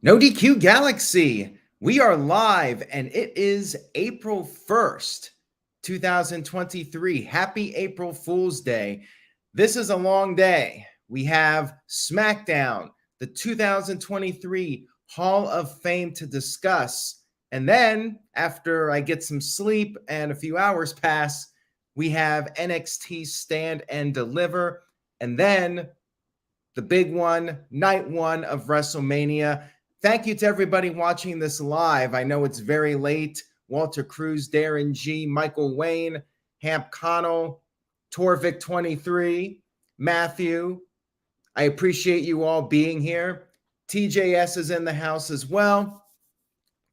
No DQ Galaxy. We are live and it is April 1st, 2023. Happy April Fool's Day. This is a long day. We have Smackdown, the 2023 Hall of Fame to discuss. And then after I get some sleep and a few hours pass, we have NXT Stand and Deliver. And then the big one, night one of WrestleMania. Thank you to everybody watching this live. I know it's very late. Walter Cruz, Darren G, Michael Wayne, Hamp Connell, Torvik23, Matthew. I appreciate you all being here. TJS is in the house as well.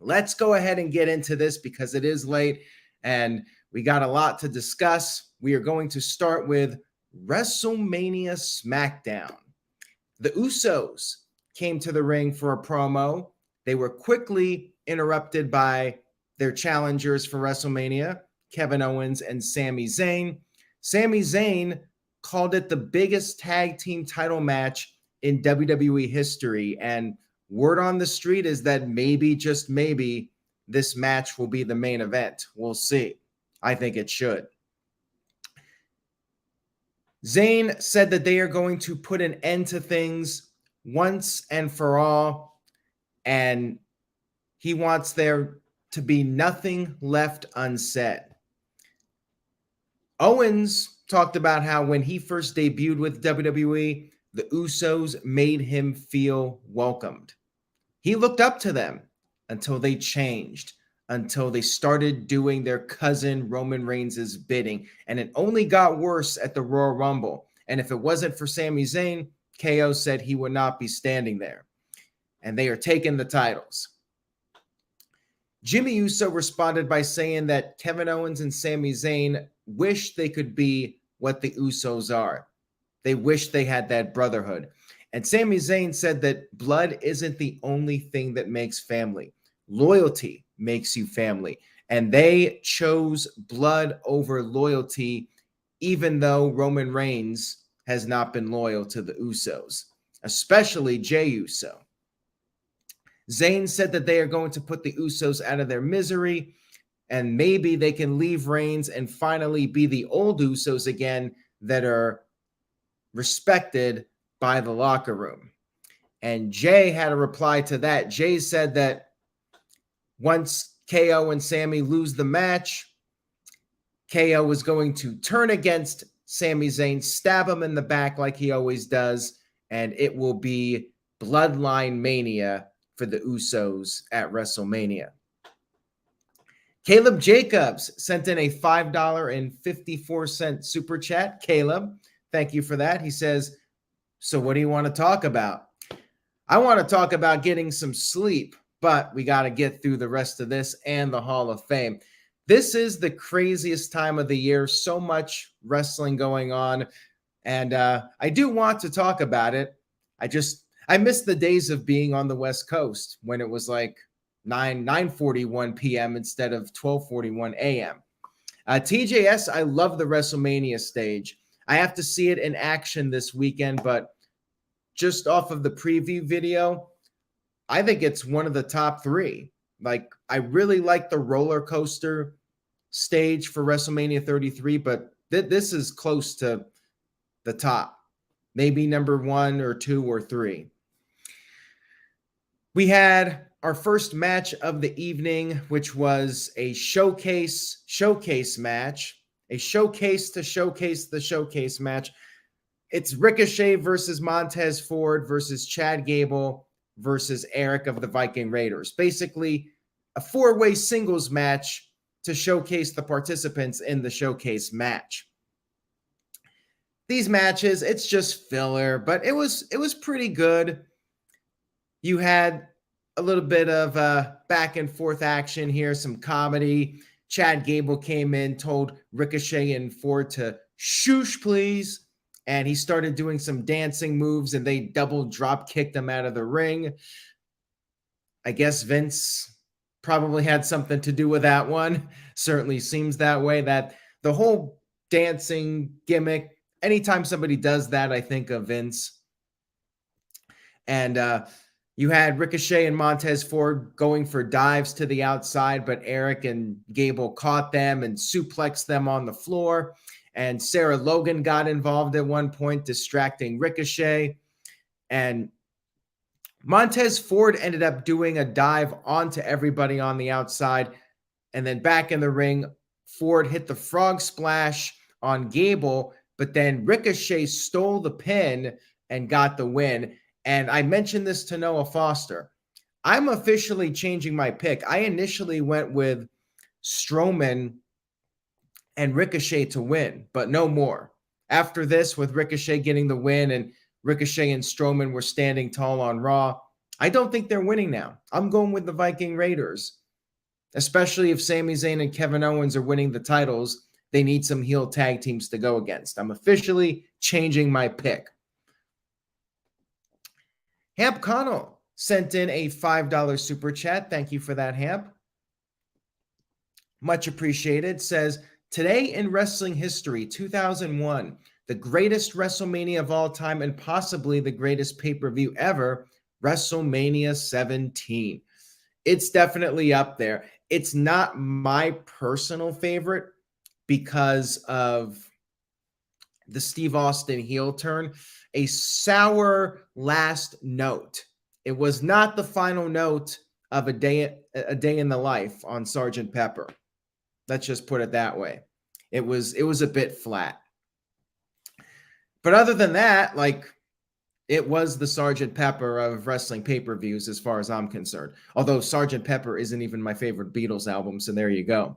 Let's go ahead and get into this because it is late and we got a lot to discuss. We are going to start with WrestleMania Smackdown. The Usos came to the ring for a promo. They were quickly interrupted by their challengers for WrestleMania, Kevin Owens and Sami Zayn. Sami Zayn called it the biggest tag team title match in WWE history. And word on the street is that maybe, just maybe, this match will be the main event. We'll see. I think it should. Zayn said that they are going to put an end to things once and for all, and he wants there to be nothing left unsaid. Owens talked about how when he first debuted with WWE, the Usos made him feel welcomed. He looked up to them until they changed, until they started doing their cousin Roman Reigns' bidding, and it only got worse at the Royal Rumble. And if it wasn't for Sami Zayn, KO said he would not be standing there. And they are taking the titles. Jimmy Uso responded by saying that Kevin Owens and Sami Zayn wish they could be what the Usos are. They wish they had that brotherhood. And Sami Zayn said that blood isn't the only thing that makes family. Loyalty makes you family. And they chose blood over loyalty, even though Roman Reigns has not been loyal to the Usos, especially Jey Uso. Zayn said that they are going to put the Usos out of their misery, and maybe they can leave Reigns and finally be the old Usos again that are respected by the locker room. And Jey had a reply to that. Jey said that once KO and Sami lose the match, KO is going to turn against Sami Zayn, stab him in the back like he always does, and it will be Bloodline Mania for the Usos at WrestleMania. Caleb Jacobs sent in a $5.54 super chat. Caleb, thank you for that. He says, so what do you want to talk about? I want to talk about getting some sleep, but we got to get through the rest of this and the Hall of Fame. This is the craziest time of the year. So much wrestling going on. And I do want to talk about it. I miss the days of being on the West Coast when it was like 9:41 p.m. instead of 12:41 a.m. TJS, I love the WrestleMania stage. I have to see it in action this weekend, but just off of the preview video, I think it's one of the top three. Like, I really like the roller coaster stage for WrestleMania 33, but this is close to the top. Maybe number 1 or 2 or 3. We had our first match of the evening, which was a showcase match. A showcase to showcase the showcase match. It's Ricochet versus Montez Ford versus Chad Gable versus Eric of the Viking Raiders. Basically, a 4-way singles match to showcase the participants in the showcase match. These matches, it's just filler, but it was pretty good. You had a little bit of back and forth action here, some comedy. Chad Gable came in, told Ricochet and Ford to shoosh, please. And he started doing some dancing moves, and they double drop kicked him out of the ring. I guess Vince probably had something to do with that one. Certainly seems that way. That the whole dancing gimmick, anytime somebody does that, I think of Vince. And You had Ricochet and Montez Ford going for dives to the outside, but Eric and Gable caught them and suplexed them on the floor. And Sarah Logan got involved at one point, distracting Ricochet. And Montez Ford ended up doing a dive onto everybody on the outside. And then back in the ring, Ford hit the frog splash on Gable, but then Ricochet stole the pin and got the win. And I mentioned this to Noah Foster. I'm officially changing my pick. I initially went with Strowman and Ricochet to win, but no more. After this, with Ricochet getting the win and Ricochet and Strowman were standing tall on Raw, I don't think they're winning now. I'm going with the Viking Raiders, especially if Sami Zayn and Kevin Owens are winning the titles. They need some heel tag teams to go against. I'm officially changing my pick. Hamp Connell sent in a $5 super chat. Thank you for that, Hamp. Much appreciated. Says, today in wrestling history, 2001, the greatest WrestleMania of all time and possibly the greatest pay-per-view ever, WrestleMania 17. It's definitely up there. It's not my personal favorite because of the Steve Austin heel turn. A sour last note. It was not the final note of a day in the life on Sgt. Pepper. Let's just put it that way. It was a bit flat. But other than that, like, it was the Sgt. Pepper of wrestling pay-per-views as far as I'm concerned. Although Sgt. Pepper isn't even my favorite Beatles album, so there you go.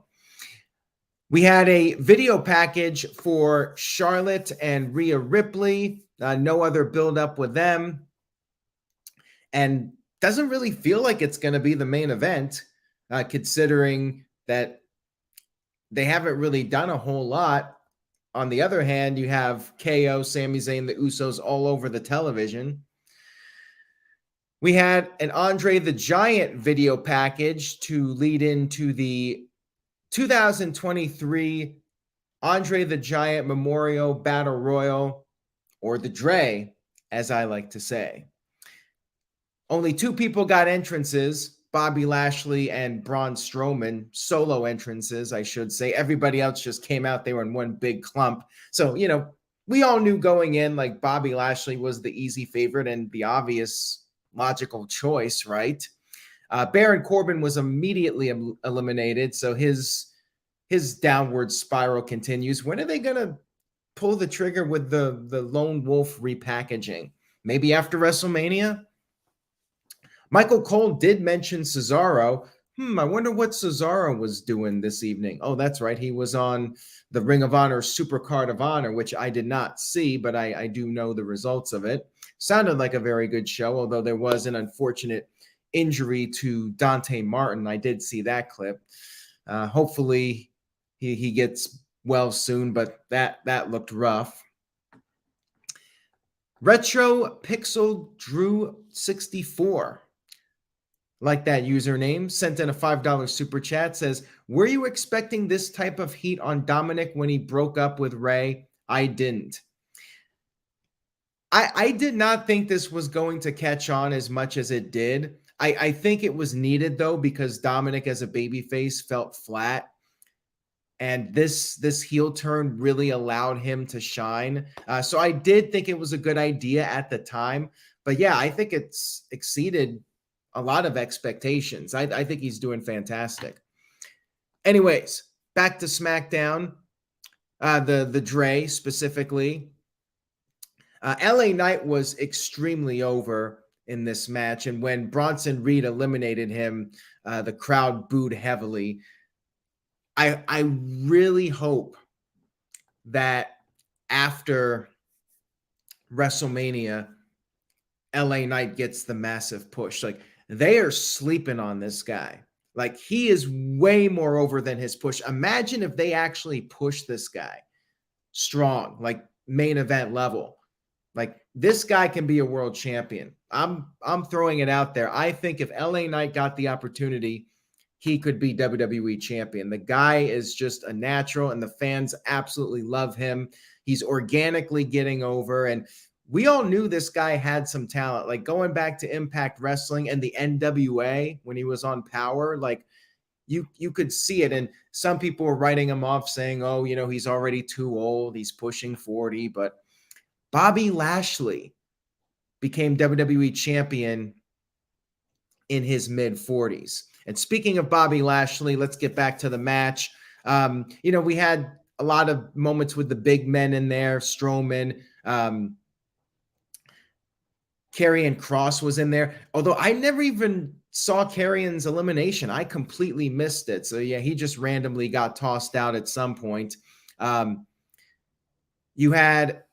We had a video package for Charlotte and Rhea Ripley. No other build-up with them. And doesn't really feel like it's going to be the main event, considering that they haven't really done a whole lot. On the other hand, you have KO, Sami Zayn, the Usos all over the television. We had an Andre the Giant video package to lead into the 2023 Andre the Giant Memorial Battle Royal, or the Dre, as I like to say. Only two people got entrances, Bobby Lashley and Braun Strowman, solo entrances, I should say. Everybody else just came out. They were in one big clump. So, you know, we all knew going in, like, Bobby Lashley was the easy favorite and the obvious logical choice, right? Baron Corbin was immediately eliminated, so his downward spiral continues. When are they going to pull the trigger with the Lone Wolf repackaging? Maybe after WrestleMania? Michael Cole did mention Cesaro. I wonder what Cesaro was doing this evening. Oh, that's right. He was on the Ring of Honor Supercard of Honor, which I did not see, but I do know the results of it. Sounded like a very good show, although there was an unfortunate injury to Dante Martin. I did see that clip. Hopefully he gets well soon, but that looked rough. Retro Pixel Drew 64. Like that username, sent in a $5 super chat, says, were you expecting this type of heat on Dominic when he broke up with Ray? I didn't. I did not think this was going to catch on as much as it did. I think it was needed, though, because Dominic as a babyface felt flat. And this heel turn really allowed him to shine. So I did think it was a good idea at the time. But yeah, I think it's exceeded a lot of expectations. I think he's doing fantastic. Anyways, back to SmackDown. The Dre specifically. LA Knight was extremely over in this match. And when Bronson Reed eliminated him, the crowd booed heavily. I really hope that after WrestleMania, LA Knight gets the massive push. Like, they are sleeping on this guy. Like, he is way more over than his push. Imagine if they actually push this guy strong, like main event level. Like, this guy can be a world champion. I'm throwing it out there. I think if LA Knight got the opportunity, he could be WWE champion. The guy is just a natural, and the fans absolutely love him. He's organically getting over. And we all knew this guy had some talent. Like going back to Impact Wrestling and the NWA when he was on Power, like you could see it. And some people were writing him off saying, oh, you know, he's already too old. He's pushing 40. But Bobby Lashley became WWE champion in his mid-40s. And speaking of Bobby Lashley, let's get back to the match. You know, we had a lot of moments with the big men in there. Strowman, Karrion Kross was in there. Although I never even saw Karrion's elimination. I completely missed it. So, yeah, he just randomly got tossed out at some point. You had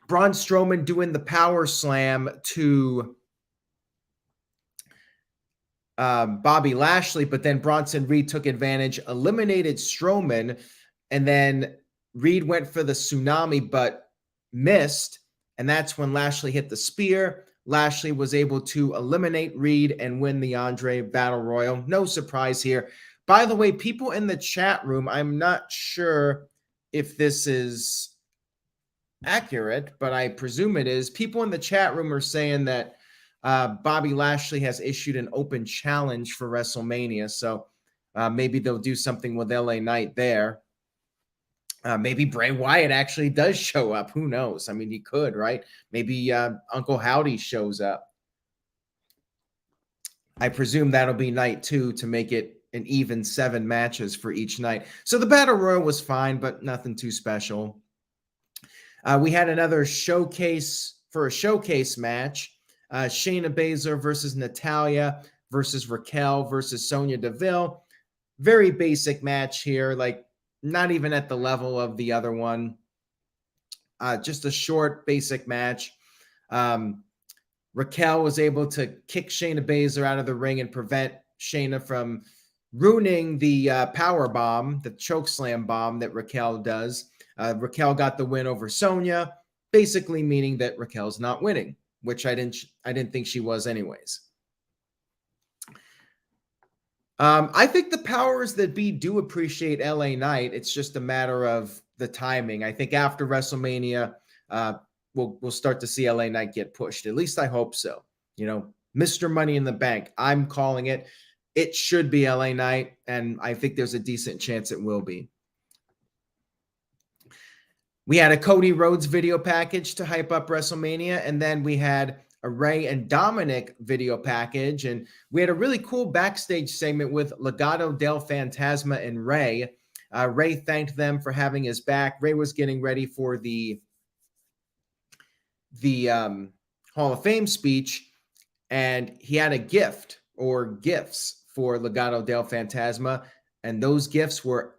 Braun Strowman doing the power slam to Bobby Lashley, but then Bronson Reed took advantage, eliminated Strowman, and then Reed went for the tsunami but missed, and that's when Lashley hit the spear. Lashley was able to eliminate Reed and win the Andre Battle Royal. No surprise here. By the way, people in the chat room, I'm not sure if this is accurate, but I presume it is. People in the chat room are saying that Bobby Lashley has issued an open challenge for WrestleMania. So maybe they'll do something with LA Knight there. Maybe Bray Wyatt actually does show up. Who knows? I mean, he could, right? Maybe Uncle Howdy shows up. I presume that'll be night 2 to make it an even 7 matches for each night. So the Battle Royal was fine, but nothing too special. We had another showcase match. Shayna Baszler versus Natalya versus Raquel versus Sonya Deville. Very basic match here, like not even at the level of the other one. Just a short, basic match. Raquel was able to kick Shayna Baszler out of the ring and prevent Shayna from ruining the power bomb, the chokeslam bomb that Raquel does. Raquel got the win over Sonya, basically meaning that Raquel's not winning, which I didn't think she was anyways. I think the powers that be do appreciate LA Knight. It's just a matter of the timing. I think after WrestleMania, we'll start to see LA Knight get pushed. At least I hope so. You know, Mr. Money in the Bank. I'm calling it. It should be LA Knight, and I think there's a decent chance it will be. We had a Cody Rhodes video package to hype up WrestleMania, and then we had a Rey and Dominic video package, and we had a really cool backstage segment with Legado del Fantasma and Rey. Rey thanked them for having his back. Rey was getting ready for the Hall of Fame speech, and he had a gift or gifts for Legado del Fantasma, and those gifts were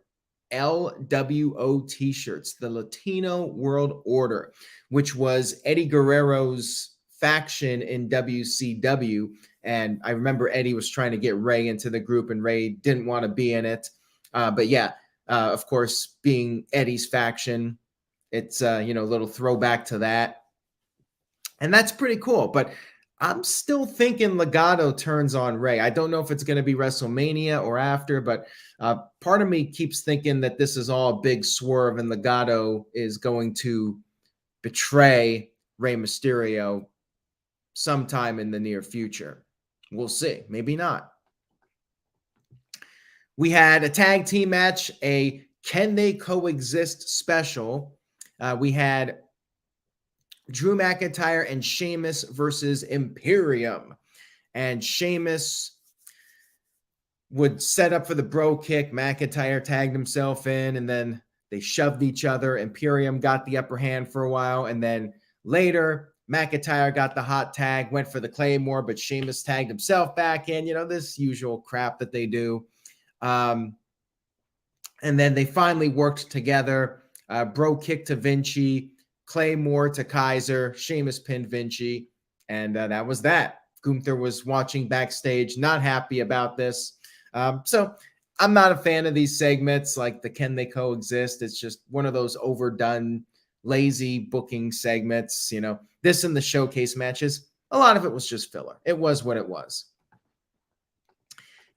LWO t-shirts, the Latino World Order, which was Eddie Guerrero's faction in WCW. And I remember Eddie was trying to get Rey into the group, and Rey didn't want to be in it. But yeah, of course, being Eddie's faction, it's a little throwback to that. And that's pretty cool. But I'm still thinking Legado turns on Rey. I don't know if it's going to be WrestleMania or after, but part of me keeps thinking that this is all a big swerve and Legado is going to betray Rey Mysterio sometime in the near future. We'll see. Maybe not. We had a tag team match, a Can They Coexist special. We had Drew McIntyre and Sheamus versus Imperium. And Sheamus would set up for the bro kick. McIntyre tagged himself in, and then they shoved each other. Imperium got the upper hand for a while, and then later, McIntyre got the hot tag, went for the Claymore, but Sheamus tagged himself back in. This usual crap that they do. And then they finally worked together. Bro kick to Vinci, Claymore to Kaiser, Sheamus pinned Vinci, and that was that. Gunther was watching backstage, not happy about this. So I'm not a fan of these segments, like the Can They Coexist. It's just one of those overdone, lazy booking segments. This and the showcase matches, a lot of it was just filler. It was what it was.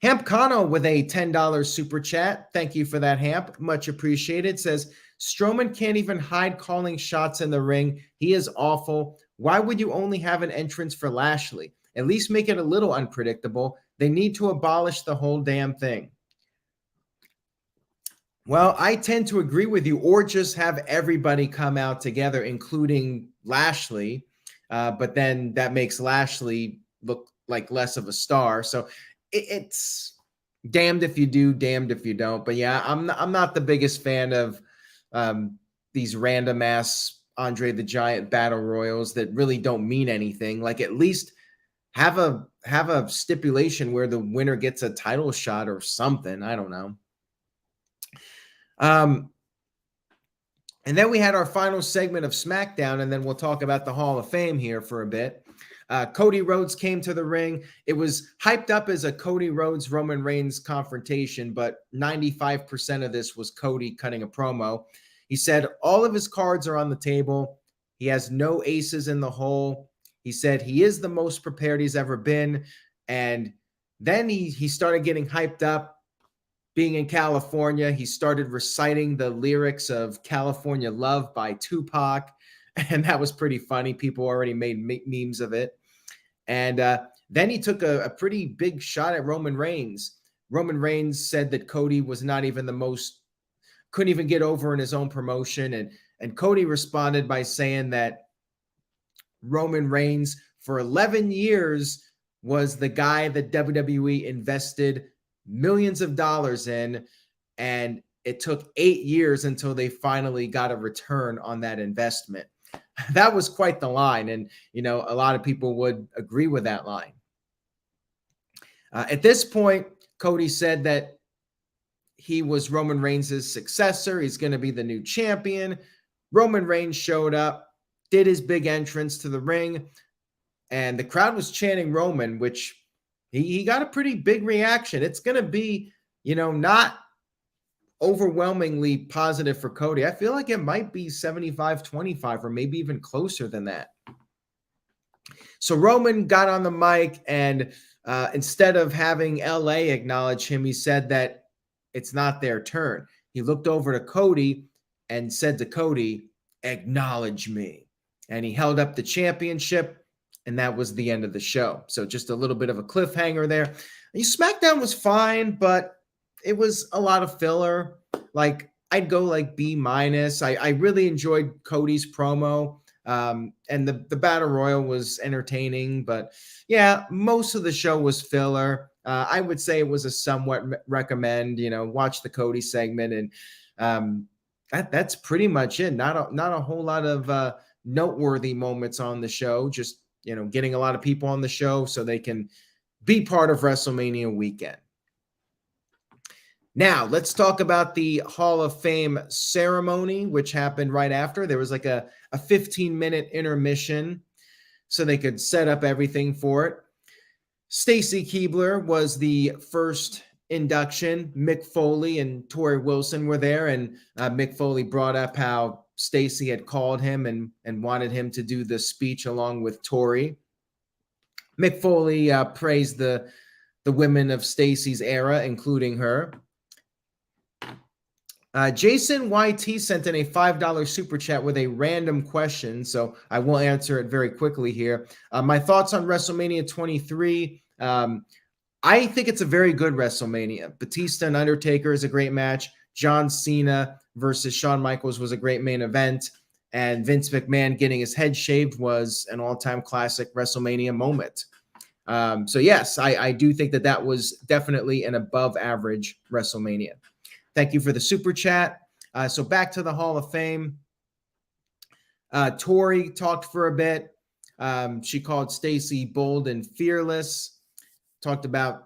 Hamp Kano with a $10 super chat. Thank you for that, Hamp. Much appreciated. Says, Strowman can't even hide calling shots in the ring. He is awful. Why would you only have an entrance for Lashley? At least make it a little unpredictable. They need to abolish the whole damn thing. Well, I tend to agree with you, or just have everybody come out together, including Lashley. But then that makes Lashley look like less of a star. So it's damned if you do, damned if you don't. But yeah, I'm not the biggest fan of these random ass Andre the Giant battle royals that really don't mean anything. Like, at least have a stipulation where the winner gets a title shot or something. I don't know. And then we had our final segment of Smackdown, and then we'll talk about the Hall of Fame here for a bit. Cody Rhodes came to the ring. It was hyped up as a Cody Rhodes Roman Reigns confrontation, but 95% of this was Cody cutting a promo. He said all of his cards are on the table. He has no aces in the hole. He said he is the most prepared he's ever been. And then he started getting hyped up. Being in California, he started reciting the lyrics of California Love by Tupac. And that was pretty funny. People already made memes of it. And then he took a pretty big shot at Roman Reigns. Roman Reigns said that Cody was not even couldn't even get over in his own promotion. And Cody responded by saying that Roman Reigns for 11 years was the guy that WWE invested millions of dollars in, and it took 8 years until they finally got a return on that investment. That was quite the line, and a lot of people would agree with that line. At this point, Cody said that he was Roman Reigns' successor. He's going to be the new champion. Roman Reigns showed up, did his big entrance to the ring, and the crowd was chanting Roman, which he got a pretty big reaction. It's going to be, not overwhelmingly positive for Cody. I feel like it might be 75-25 or maybe even closer than that. So Roman got on the mic, and instead of having LA acknowledge him, he said that it's not their turn. He looked over to Cody and said to Cody, "Acknowledge me." And he held up the championship. And that was the end of the show. So just a little bit of a cliffhanger there. SmackDown was fine, but it was a lot of filler. Like, I'd go like B-. I really enjoyed Cody's promo. And the Battle Royal was entertaining. But yeah, most of the show was filler. I would say it was a somewhat recommend. Watch the Cody segment. And that's pretty much it. Not a whole lot of noteworthy moments on the show. Just getting a lot of people on the show so they can be part of WrestleMania weekend. Now, let's talk about the Hall of Fame ceremony, which happened right after. There was like a 15-minute intermission so they could set up everything for it. Stacy Keibler was the first induction. Mick Foley and Tori Wilson were there, and Mick Foley brought up how Stacy had called him and wanted him to do the speech along with Tori. Mick Foley praised the women of Stacy's era, including her. Jason YT sent in a $5 super chat with a random question, so I will answer it very quickly here. My thoughts on WrestleMania 23. I think it's a very good WrestleMania. Batista and Undertaker is a great match. John Cena versus Shawn Michaels was a great main event. And Vince McMahon getting his head shaved was an all-time classic WrestleMania moment. So yes, I do think that was definitely an above-average WrestleMania. Thank you for the super chat. So back to the Hall of Fame. Tori talked for a bit. She called Stacy bold and fearless. Talked about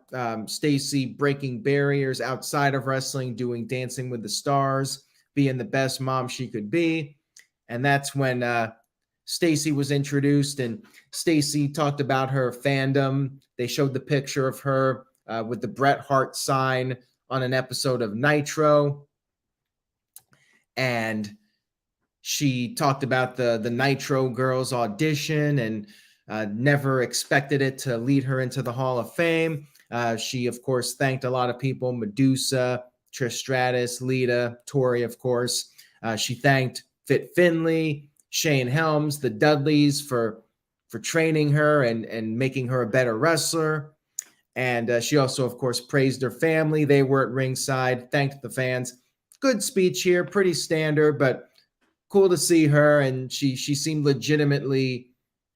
Stacy breaking barriers outside of wrestling, doing Dancing with the Stars, being the best mom she could be. And that's when Stacy was introduced, and Stacy talked about her fandom. They showed the picture of her with the Bret Hart sign on an episode of Nitro. And she talked about the Nitro Girls audition and never expected it to lead her into the Hall of Fame. She, of course, thanked a lot of people: Medusa, Trish Stratus, Lita, Tori, of course. She thanked Fit Finlay, Shane Helms, the Dudleys for training her and making her a better wrestler. And she also, of course, praised her family. They were at ringside, thanked the fans. Good speech here, pretty standard, but cool to see her. And she seemed legitimately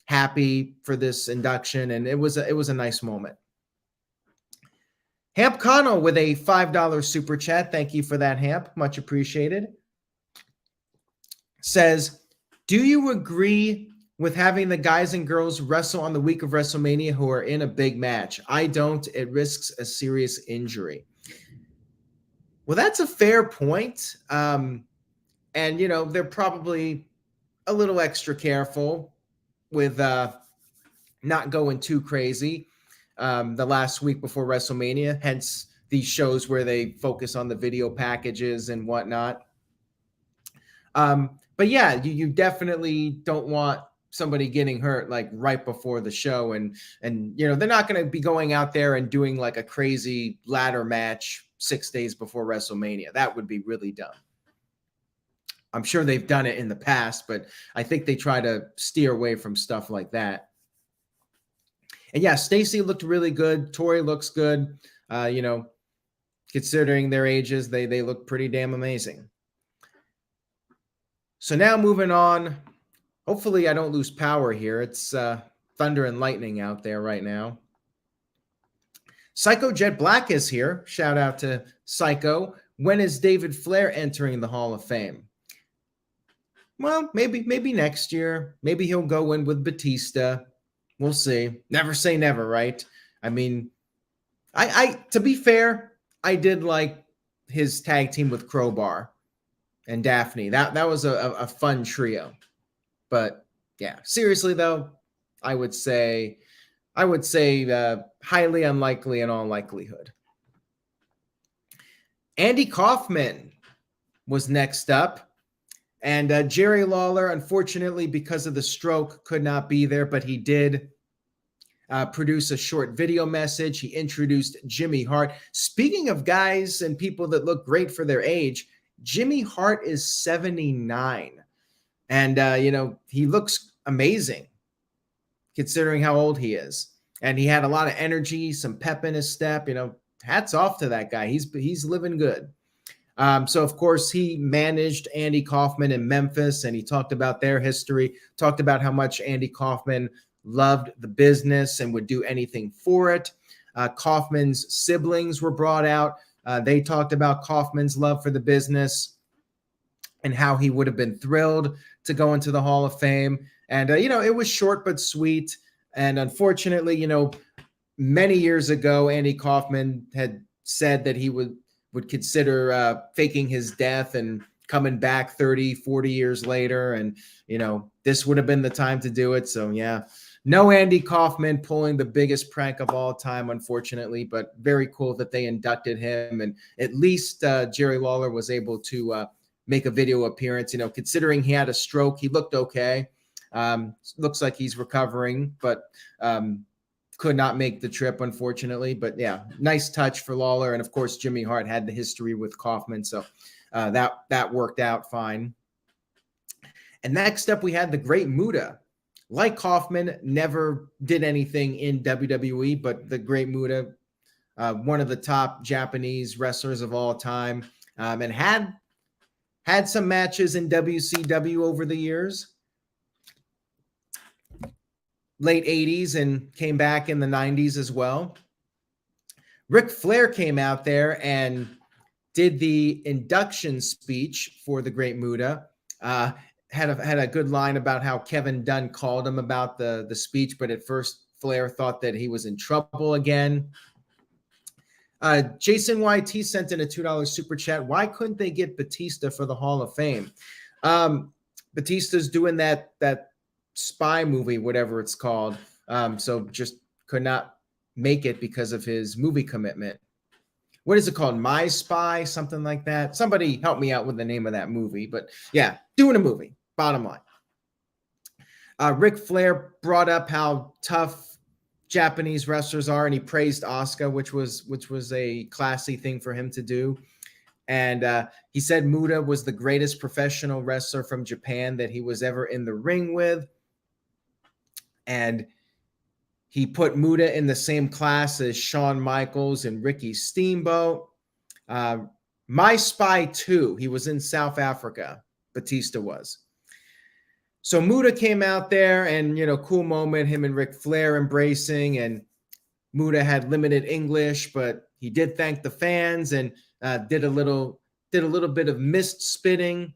happy for this induction, and it was a nice moment. Hamp Connell with a $5 super chat. Thank you for that, Hamp. Much appreciated. Says, do you agree with having the guys and girls wrestle on the week of WrestleMania who are in a big match? I don't. It risks a serious injury. Well, that's a fair point. And, you know, they're probably a little extra careful with not going too crazy the last week before WrestleMania, hence these shows where they focus on the video packages and whatnot. But yeah, you definitely don't want somebody getting hurt like right before the show, and you know, they're not going to be going out there and doing like a crazy ladder match 6 days before WrestleMania. That would be really dumb. I'm sure they've done it in the past, but I think they try to steer away from stuff like that. And yeah, Stacy looked really good. Tori looks good. You know, considering their ages, they look pretty damn amazing. So now moving on. Hopefully I don't lose power here. It's thunder and lightning out there right now. Psycho Jet Black is here. Shout out to Psycho. When is David Flair entering the Hall of Fame? Well, maybe next year. Maybe he'll go in with Batista. We'll see. Never say never, right? I mean, I to be fair, I did like his tag team with Crowbar and Daphne. That was a fun trio. But yeah, seriously though, I would say highly unlikely in all likelihood. Andy Kaufman was next up, and Jerry Lawler, unfortunately, because of the stroke, could not be there, but he did produce a short video message. He introduced Jimmy Hart. Speaking of guys and people that look great for their age, Jimmy Hart is 79. And, you know, he looks amazing considering how old he is. And he had a lot of energy, some pep in his step. You know, hats off to that guy. He's living good. So, of course, he managed Andy Kaufman in Memphis, and he talked about their history, talked about how much Andy Kaufman loved the business and would do anything for it. Kaufman's siblings were brought out. They talked about Kaufman's love for the business and how he would have been thrilled to go into the Hall of Fame. And, you know, it was short but sweet. And unfortunately, you know, many years ago, Andy Kaufman had said that he would consider faking his death and coming back 30, 40 years later. And, you know, this would have been the time to do it. So, yeah, no Andy Kaufman pulling the biggest prank of all time, unfortunately, but very cool that they inducted him. And at least Jerry Lawler was able to make a video appearance. You know, considering he had a stroke, he looked okay. Looks like he's recovering, but could not make the trip, unfortunately. But yeah, nice touch for Lawler. And of course, Jimmy Hart had the history with Kaufman, so that worked out fine. And next up, we had the Great Muta. Like Kaufman, never did anything in WWE, but the Great Muta, one of the top Japanese wrestlers of all time, and had some matches in WCW over the years. Late 80s and came back in the 90s as well. Ric Flair came out there and did the induction speech for the Great Muta. Had a good line about how Kevin Dunn called him about the speech, but at first Flair thought that he was in trouble again. Jason YT sent in a $2 super chat. Why couldn't they get Batista for the Hall of Fame? Batista's doing that spy movie, whatever it's called. So just could not make it because of his movie commitment. What is it called? My Spy, something like that. Somebody help me out with the name of that movie. But yeah, doing a movie, bottom line. Ric Flair brought up how tough Japanese wrestlers are, and he praised Asuka, which was a classy thing for him to do. And he said Muta was the greatest professional wrestler from Japan that he was ever in the ring with. And he put Muta in the same class as Shawn Michaels and Ricky Steamboat. My Spy 2, he was in South Africa, Batista was. So Muta came out there and, cool moment, him and Ric Flair embracing, and Muta had limited English, but he did thank the fans and did a little bit of mist spitting,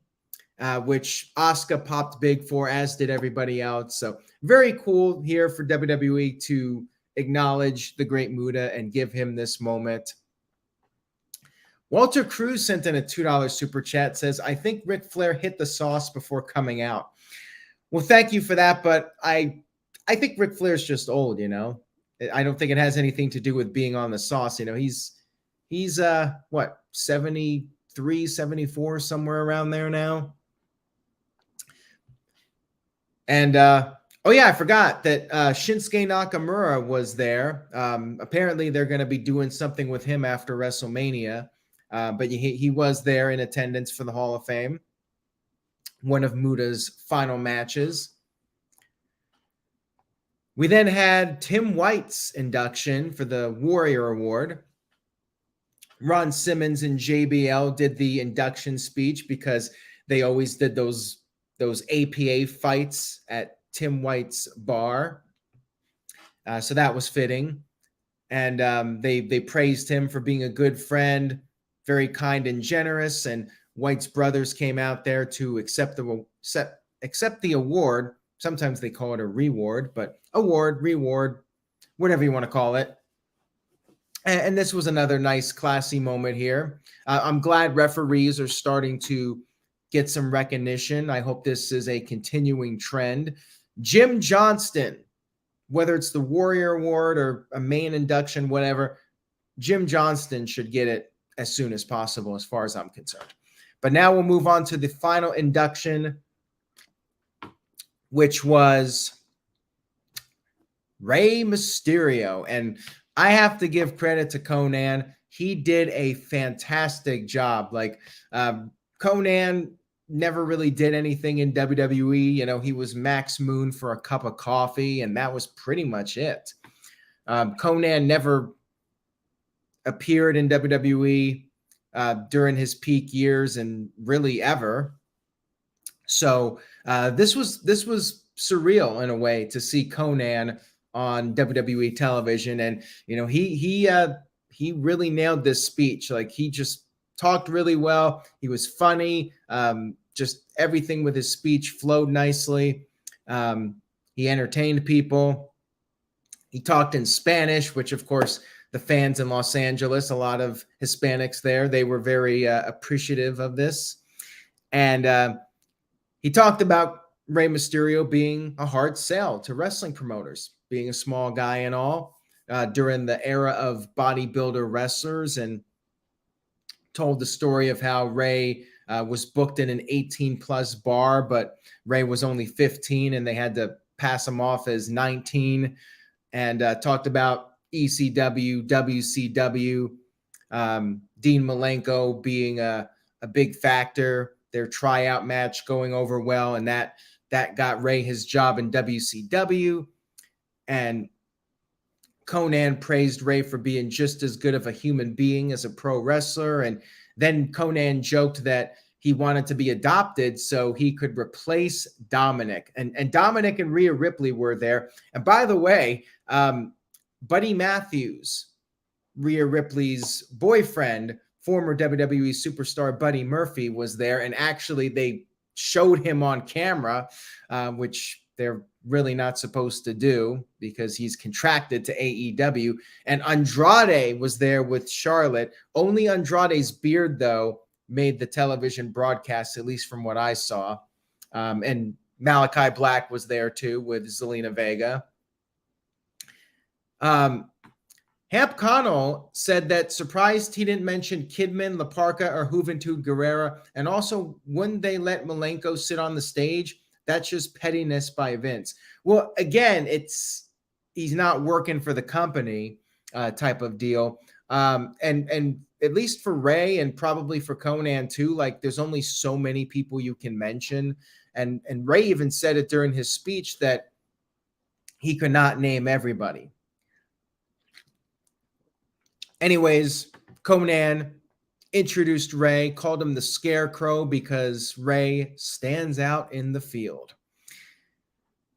which Asuka popped big for, as did everybody else. So very cool here for WWE to acknowledge the great Muta and give him this moment. Walter Cruz sent in a $2 super chat, says, I think Ric Flair hit the sauce before coming out. Well, thank you for that, but I think Ric Flair's just old, I don't think it has anything to do with being on the sauce. He's what, 73, 74, somewhere around there now. And oh yeah, I forgot that Shinsuke Nakamura was there. Apparently they're going to be doing something with him after WrestleMania. But he was there in attendance for the Hall of Fame, one of Muta's final matches. We then had Tim White's induction for the Warrior Award. Ron Simmons and JBL did the induction speech because they always did those APA fights at Tim White's bar. So that was fitting. And they praised him for being a good friend, very kind and generous. And White's brothers came out there to accept the award. Sometimes they call it a reward, but award, reward, whatever you want to call it. And this was another nice, classy moment here. I'm glad referees are starting to get some recognition. I hope this is a continuing trend. Jim Johnston, whether it's the Warrior Award or a main induction, whatever, Jim Johnston should get it as soon as possible, as far as I'm concerned. But now we'll move on to the final induction, which was Rey Mysterio. And I have to give credit to Conan. He did a fantastic job. Like, Conan never really did anything in WWE. He was Max Moon for a cup of coffee, and that was pretty much it. Conan never appeared in WWE during his peak years and really ever. So this was surreal in a way to see Conan on WWE television, and he really nailed this speech. Like, he just talked really well. He was funny. Just everything with his speech flowed nicely. He entertained people. He talked in Spanish, which of course the fans in Los Angeles, a lot of Hispanics there, they were very appreciative of this. And he talked about Rey Mysterio being a hard sell to wrestling promoters, being a small guy and all, during the era of bodybuilder wrestlers, and told the story of how Rey was booked in an 18-plus bar, but Rey was only 15, and they had to pass him off as 19, and talked about ECW, WCW, Dean Malenko being a big factor, their tryout match going over well, and that got Rey his job in WCW. And Conan praised Rey for being just as good of a human being as a pro wrestler. And then Conan joked that he wanted to be adopted so he could replace Dominic. And Dominic and Rhea Ripley were there. And by the way, Buddy Matthews, Rhea Ripley's boyfriend, former WWE superstar Buddy Murphy, was there. And actually they showed him on camera, which they're really not supposed to do because he's contracted to AEW. And Andrade was there with Charlotte. Only Andrade's beard, though, made the television broadcast, at least from what I saw. And Malachi Black was there too with Zelina Vega. Hamp Connell said that surprised he didn't mention Kidman, La Parka, or Juventud Guerrera. And also, wouldn't they let Malenko sit on the stage? That's just pettiness by Vince. Well, again, he's not working for the company type of deal. And at least for Ray and probably for Conan too, like there's only so many people you can mention. And Ray even said it during his speech that he could not name everybody. Anyways, Conan introduced Ray, called him the Scarecrow because Ray stands out in the field.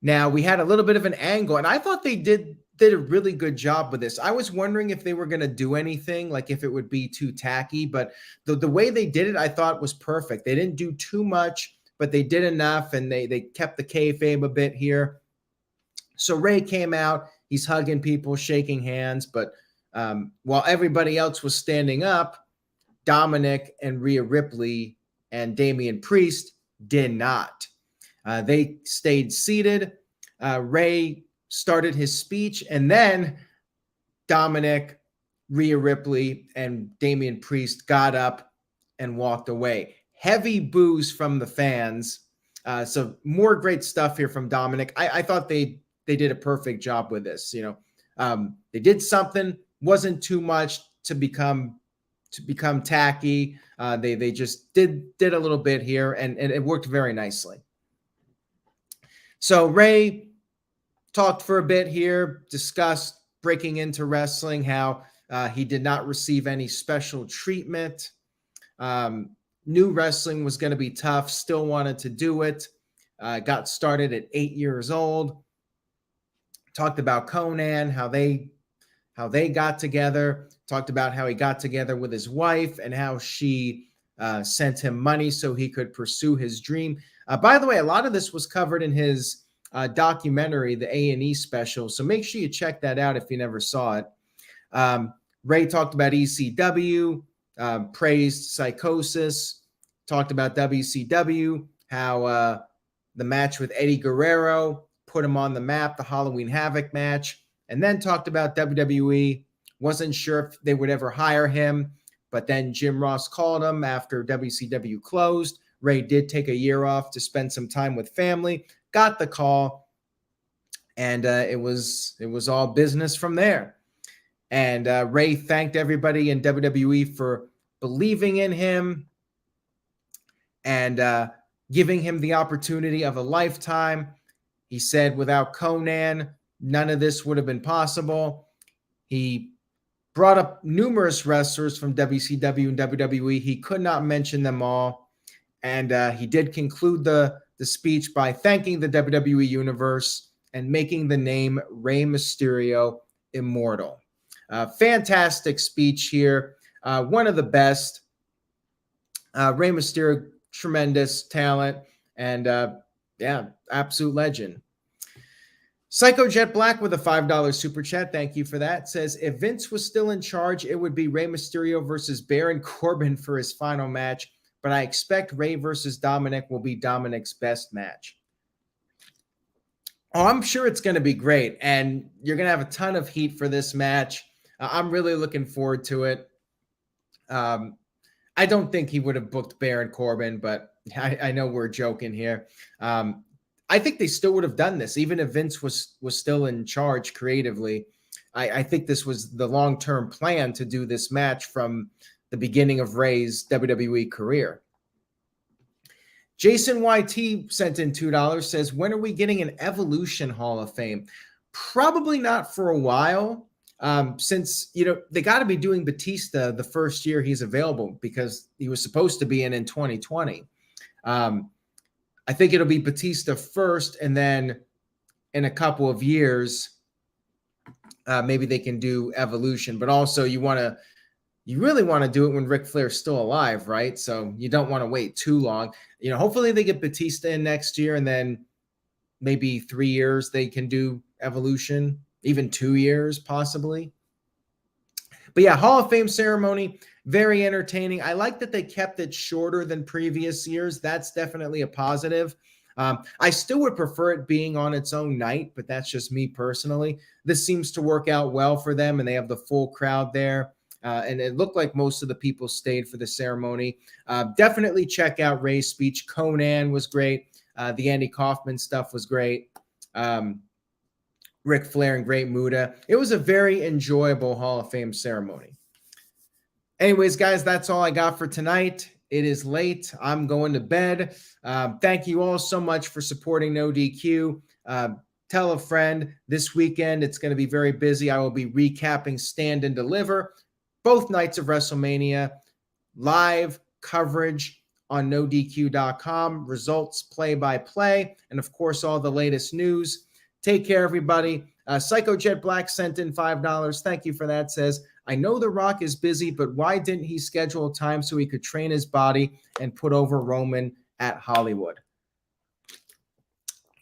Now, we had a little bit of an angle, and I thought they did a really good job with this. I was wondering if they were going to do anything, like if it would be too tacky, but the way they did it, I thought was perfect. They didn't do too much, but they did enough, and they kept the kayfabe a bit here. So Ray came out, he's hugging people, shaking hands, but while everybody else was standing up, Dominic and Rhea Ripley and Damian Priest did not. They stayed seated. Ray started his speech, and then Dominic, Rhea Ripley, and Damian Priest got up and walked away. Heavy boos from the fans. So more great stuff here from Dominic. I thought they did a perfect job with this. They did something, wasn't too much to become tacky. They just did a little bit here, and it worked very nicely. So Ray talked for a bit here, discussed breaking into wrestling, how he did not receive any special treatment. Knew wrestling was going to be tough, still wanted to do it. Got started at 8 years old. Talked about Conan, how they got together. Talked about how he got together with his wife and how she sent him money so he could pursue his dream. By the way, a lot of this was covered in his documentary, the A&E special. So make sure you check that out if you never saw it. Ray talked about ECW, praised Psychosis, talked about WCW, how the match with Eddie Guerrero put him on the map, the Halloween Havoc match, and then talked about WWE. Wasn't sure if they would ever hire him, but then Jim Ross called him after WCW closed. Ray did take a year off to spend some time with family, got the call, and it was all business from there. And Ray thanked everybody in WWE for believing in him and giving him the opportunity of a lifetime. He said without Conan, none of this would have been possible. He brought up numerous wrestlers from WCW and WWE. He could not mention them all. And he did conclude the speech by thanking the WWE Universe and making the name Rey Mysterio immortal. Fantastic speech here. One of the best. Rey Mysterio, tremendous talent. And absolute legend. Psycho Jet Black with a $5 super chat. Thank you for that. Says, if Vince was still in charge, it would be Rey Mysterio versus Baron Corbin for his final match. But I expect Ray versus Dominic will be Dominic's best match. Oh, I'm sure it's going to be great. And you're going to have a ton of heat for this match. I'm really looking forward to it. I don't think he would have booked Baron Corbin, but I know we're joking here. I think they still would have done this, even if Vince was still in charge creatively. I think this was the long-term plan to do this match from the beginning of Ray's WWE career. Jason YT sent in $2, says, when are we getting an Evolution Hall of Fame? Probably not for a while, since, they got to be doing Batista the first year he's available because he was supposed to be in 2020. I think it'll be Batista first, and then in a couple of years, maybe they can do Evolution. But also, you really want to do it when Ric Flair's still alive, right? So you don't want to wait too long. Hopefully they get Batista in next year, and then maybe 3 years they can do Evolution, even 2 years possibly. But yeah, Hall of Fame ceremony, very entertaining. I like that they kept it shorter than previous years. That's definitely a positive. I still would prefer it being on its own night, but that's just me personally. This seems to work out well for them, and they have the full crowd there. And it looked like most of the people stayed for the ceremony. Definitely check out Ray's speech. Conan was great. The Andy Kaufman stuff was great. Ric Flair and Great Muta. It was a very enjoyable Hall of Fame ceremony. Anyways, guys, that's all I got for tonight. It is late. I'm going to bed. Thank you all so much for supporting No DQ. Tell a friend. This weekend, it's going to be very busy. I will be recapping Stand and Deliver, both nights of WrestleMania, live coverage on NoDQ.com, results play-by-play, and of course, all the latest news. Take care, everybody. Psycho Jet Black sent in $5. Thank you for that. Says, I know The Rock is busy, but why didn't he schedule time so he could train his body and put over Roman at Hollywood?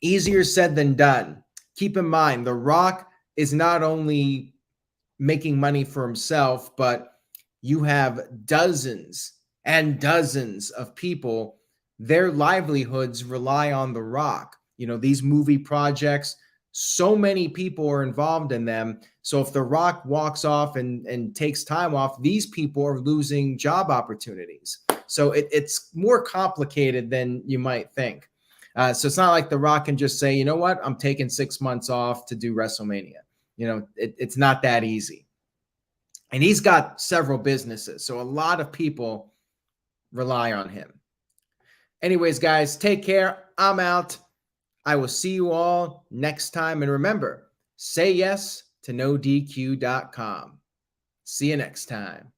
Easier said than done. Keep in mind, The Rock is not only making money for himself, but you have dozens and dozens of people, their livelihoods rely on The Rock. You know, these movie projects, so many people are involved in them. So if The Rock walks off and takes time off, these people are losing job opportunities. So it's more complicated than you might think. So it's not like The Rock can just say, you know what, I'm taking 6 months off to do WrestleMania. You know, it's not that easy. And he's got several businesses, so a lot of people rely on him. Anyways, guys, take care. I'm out. I will see you all next time. And remember, say yes to NoDQ.com. See you next time.